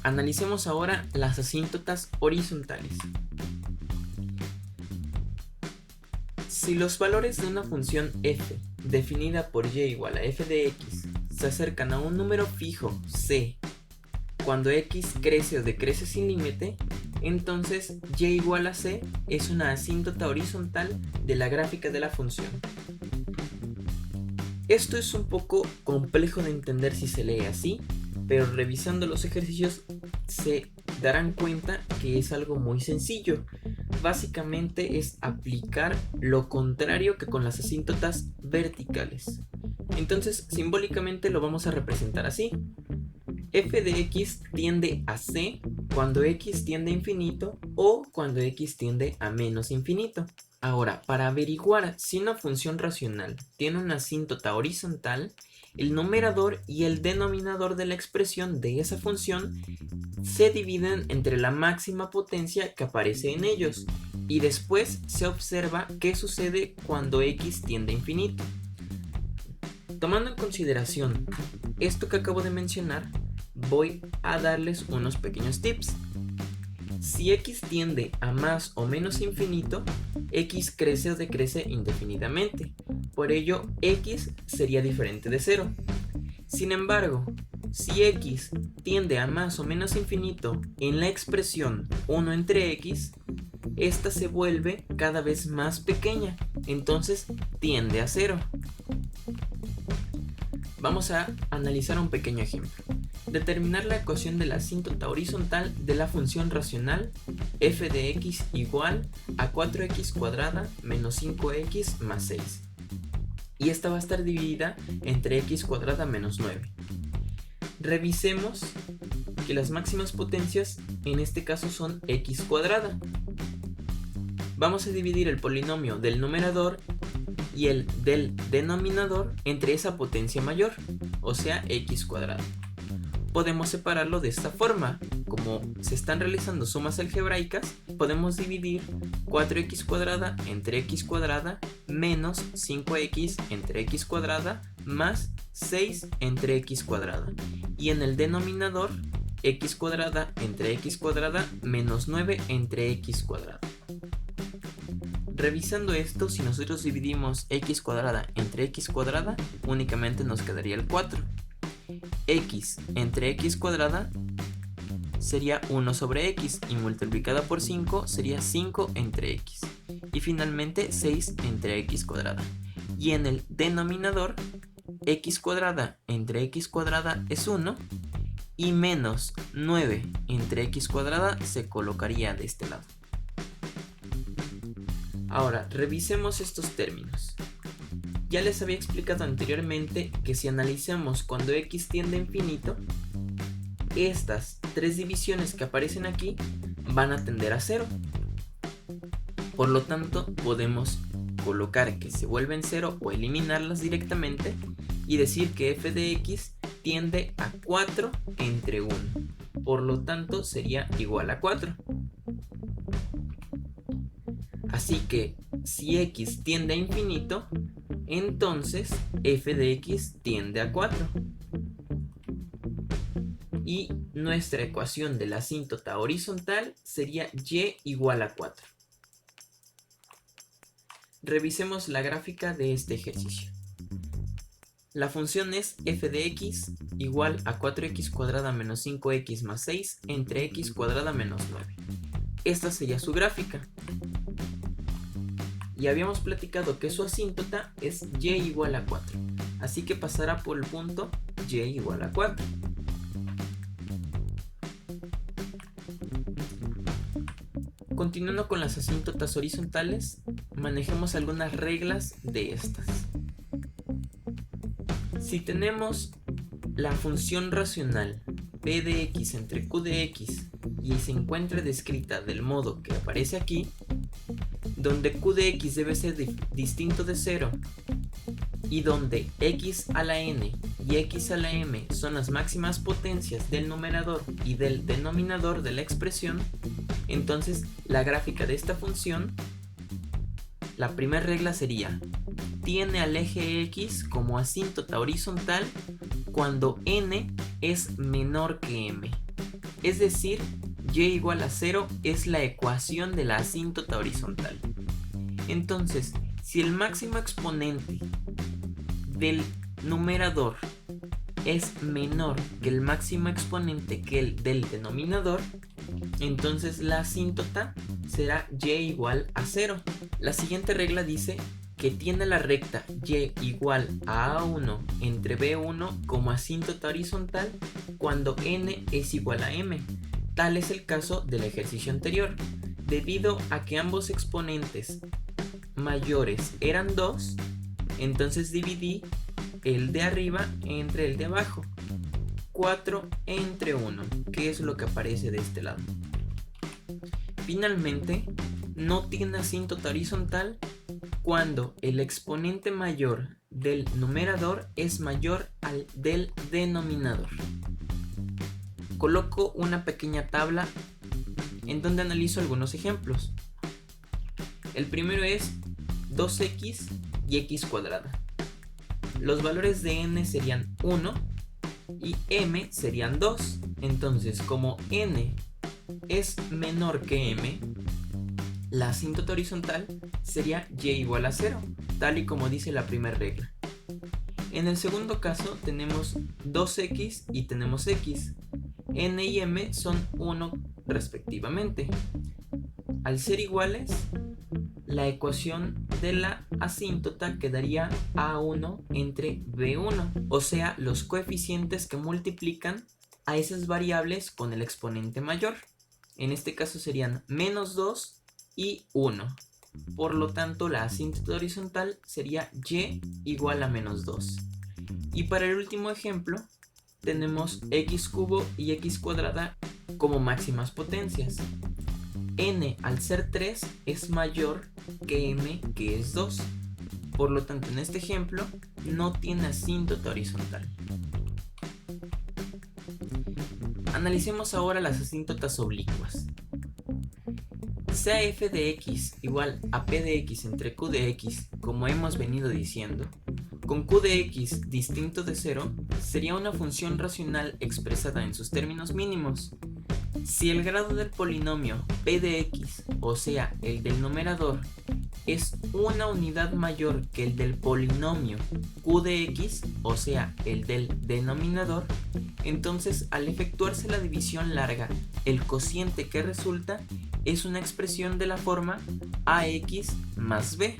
Analicemos ahora las asíntotas horizontales. Si los valores de una función f definida por y igual a f de x se acercan a un número fijo c cuando x crece o decrece sin límite, entonces y igual a c es una asíntota horizontal de la gráfica de la función. Esto es un poco complejo de entender si se lee así, pero revisando los ejercicios se darán cuenta que es algo muy sencillo. Básicamente es aplicar lo contrario que con las asíntotas verticales. Entonces, simbólicamente lo vamos a representar así. F de x tiende a c cuando x tiende a infinito o cuando x tiende a menos infinito. Ahora, para averiguar si una función racional tiene una asíntota horizontal, el numerador y el denominador de la expresión de esa función se dividen entre la máxima potencia que aparece en ellos y después se observa qué sucede cuando x tiende a infinito. Tomando en consideración esto que acabo de mencionar, voy a darles unos pequeños tips. Si x tiende a más o menos infinito, x crece o decrece indefinidamente. Por ello, x sería diferente de 0. Sin embargo, si x tiende a más o menos infinito en la expresión 1 entre x, esta se vuelve cada vez más pequeña, entonces tiende a 0. Vamos a analizar un pequeño ejemplo. Determinar la ecuación de la asíntota horizontal de la función racional f de x igual a 4x cuadrada menos 5x más 6. Y esta va a estar dividida entre x cuadrada menos 9. Revisemos que las máximas potencias en este caso son x cuadrada. Vamos a dividir el polinomio del numerador y el del denominador entre esa potencia mayor, o sea x cuadrada. Podemos separarlo de esta forma. Como se están realizando sumas algebraicas, podemos dividir 4x cuadrada entre x cuadrada menos 5x entre x cuadrada más 6 entre x cuadrada. Y en el denominador, x cuadrada entre x cuadrada menos 9 entre x cuadrada. Revisando esto, si nosotros dividimos x cuadrada entre x cuadrada, únicamente nos quedaría el 4. X entre x cuadrada sería 1 sobre x y multiplicada por 5 sería 5 entre x. Y finalmente 6 entre x cuadrada. Y en el denominador, x cuadrada entre x cuadrada es 1 y menos 9 entre x cuadrada se colocaría de este lado. Ahora, revisemos estos términos. Ya les había explicado anteriormente que si analizamos cuando x tiende a infinito, estas tres divisiones que aparecen aquí van a tender a 0. Por lo tanto, podemos colocar que se vuelven 0 o eliminarlas directamente y decir que f de x tiende a 4 entre 1. Por lo tanto, sería igual a 4. Así que si x tiende a infinito, entonces f de x tiende a 4. Y nuestra ecuación de la asíntota horizontal sería y igual a 4. Revisemos la gráfica de este ejercicio. La función es f de x igual a 4x cuadrada menos 5x más 6 entre x cuadrada menos 9. Esta sería su gráfica. Y habíamos platicado que su asíntota es y igual a 4. Así que pasará por el punto y igual a 4. Continuando con las asíntotas horizontales, manejemos algunas reglas de estas. Si tenemos la función racional p de x entre q de x y se encuentra descrita del modo que aparece aquí, donde q de x debe ser distinto de 0 y donde x a la n y x a la m son las máximas potencias del numerador y del denominador de la expresión, entonces la gráfica de esta función, la primera regla sería: tiene al eje x como asíntota horizontal cuando n es menor que m. Es decir, y igual a 0 es la ecuación de la asíntota horizontal. Entonces, si el máximo exponente del numerador es menor que el máximo exponente del denominador, entonces la asíntota será y igual a 0. La siguiente regla dice que tiene la recta y igual a A1 entre B1 como asíntota horizontal cuando n es igual a m. Tal es el caso del ejercicio anterior. Debido a que ambos exponentes mayores eran 2, entonces dividí el de arriba entre el de abajo. 4 entre 1, que es lo que aparece de este lado. Finalmente, no tiene asíntota horizontal cuando el exponente mayor del numerador es mayor al del denominador. Coloco una pequeña tabla en donde analizo algunos ejemplos. El primero es 2x y x cuadrada. Los valores de n serían 1 y m serían 2. Entonces, como n es menor que m, la asíntota horizontal sería y igual a 0, tal y como dice la primera regla. En el segundo caso tenemos 2x y tenemos x. N y m son 1 respectivamente. Al ser iguales, la ecuación de la asíntota quedaría A1 entre B1, o sea, los coeficientes que multiplican a esas variables con el exponente mayor. En este caso serían menos 2 y 1. Por lo tanto, la asíntota horizontal sería y igual a menos 2. Y para el último ejemplo, tenemos x cubo y x cuadrada como máximas potencias. N al ser 3 es mayor que m, que es 2. Por lo tanto, en este ejemplo no tiene asíntota horizontal. Analicemos ahora las asíntotas oblicuas. Sea f de x igual a p de x entre q de x, como hemos venido diciendo, con q de x distinto de 0, sería una función racional expresada en sus términos mínimos. Si el grado del polinomio p de x, o sea, el del numerador, es una unidad mayor que el del polinomio q de x, o sea, el del denominador, entonces al efectuarse la división larga, el cociente que resulta es una expresión de la forma ax más b.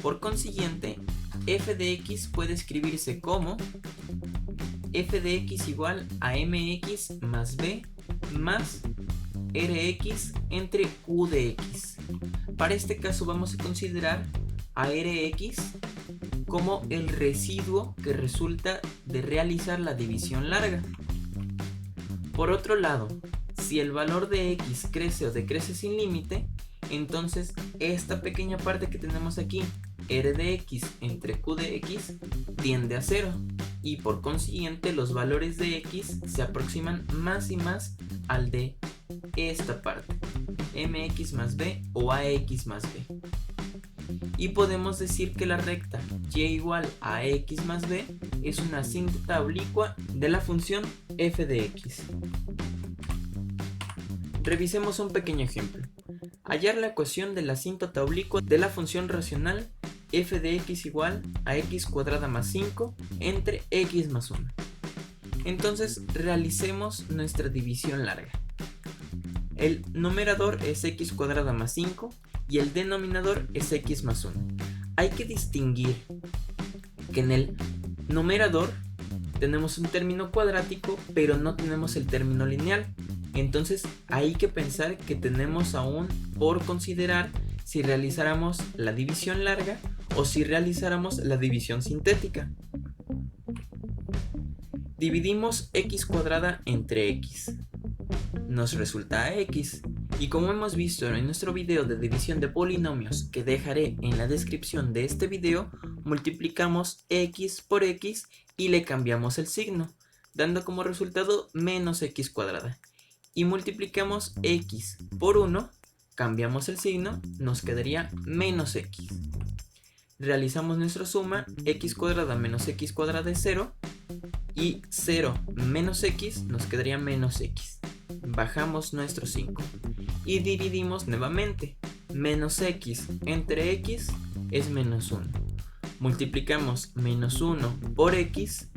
Por consiguiente, f de x puede escribirse como f de x igual a mx más b más rx entre q de x. Para este caso vamos a considerar a rx como el residuo que resulta de realizar la división larga. Por otro lado, si el valor de x crece o decrece sin límite, entonces esta pequeña parte que tenemos aquí, r de x entre q de x, tiende a 0 y por consiguiente los valores de x se aproximan más y más al de esta parte, mx más b o ax más b. Y podemos decir que la recta y igual a x más b es una asíntota oblicua de la función f de x. Revisemos un pequeño ejemplo. Hallar la ecuación de la asíntota oblicua de la función racional f de x igual a x cuadrada más 5 entre x más 1. Entonces realicemos nuestra división larga. El numerador es x cuadrada más 5 y el denominador es x más 1. Hay que distinguir que en el numerador tenemos un término cuadrático, pero no tenemos el término lineal. Entonces hay que pensar que tenemos aún por considerar si realizáramos la división larga o si realizáramos la división sintética. Dividimos x cuadrada entre x. Nos resulta x. Y como hemos visto en nuestro video de división de polinomios que dejaré en la descripción de este video, multiplicamos x por x y le cambiamos el signo, dando como resultado menos x cuadrada. Y multiplicamos x por 1, cambiamos el signo, nos quedaría menos x. Realizamos nuestra suma, x cuadrada menos x cuadrada es 0, y 0 menos x nos quedaría menos x. Bajamos nuestro 5 y dividimos nuevamente. Menos x entre x es menos 1. Multiplicamos menos 1 por x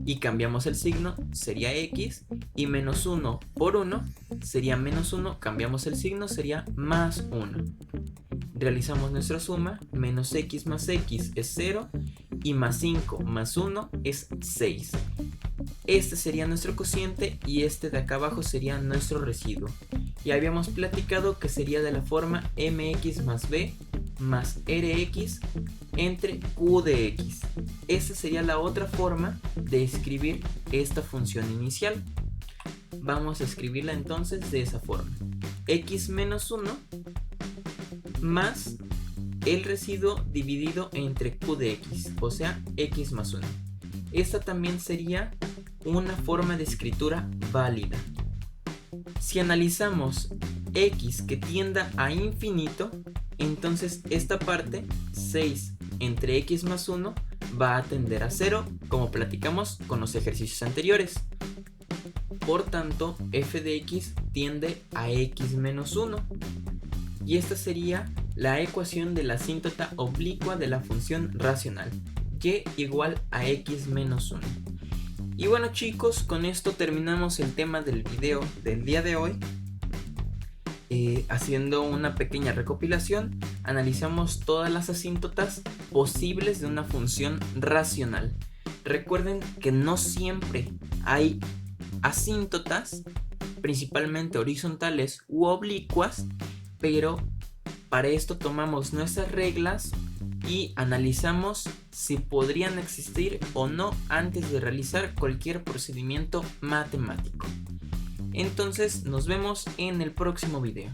y cambiamos el signo, sería x, y menos 1 por 1 sería menos 1, cambiamos el signo, sería más 1. Realizamos nuestra suma, menos x más x es 0 y más 5 más 1 es 6. Este sería nuestro cociente y este de acá abajo sería nuestro residuo. Y habíamos platicado que sería de la forma mx más b más rx entre q de x. Esta sería la otra forma de escribir esta función inicial. Vamos a escribirla entonces de esa forma. X menos 1 más el residuo dividido entre q de x, o sea, x más 1. Esta también sería una forma de escritura válida. Si analizamos x que tienda a infinito, entonces esta parte, 6 entre x más 1, va a tender a 0, como platicamos con los ejercicios anteriores. Por tanto, f de x tiende a x menos 1. Y esta sería la ecuación de la asíntota oblicua de la función racional, y igual a x menos 1. Y bueno chicos, con esto terminamos el tema del video del día de hoy. Haciendo una pequeña recopilación, analizamos todas las asíntotas posibles de una función racional. Recuerden que no siempre hay asíntotas, principalmente horizontales u oblicuas, pero para esto tomamos nuestras reglas y analizamos si podrían existir o no antes de realizar cualquier procedimiento matemático. Entonces nos vemos en el próximo video.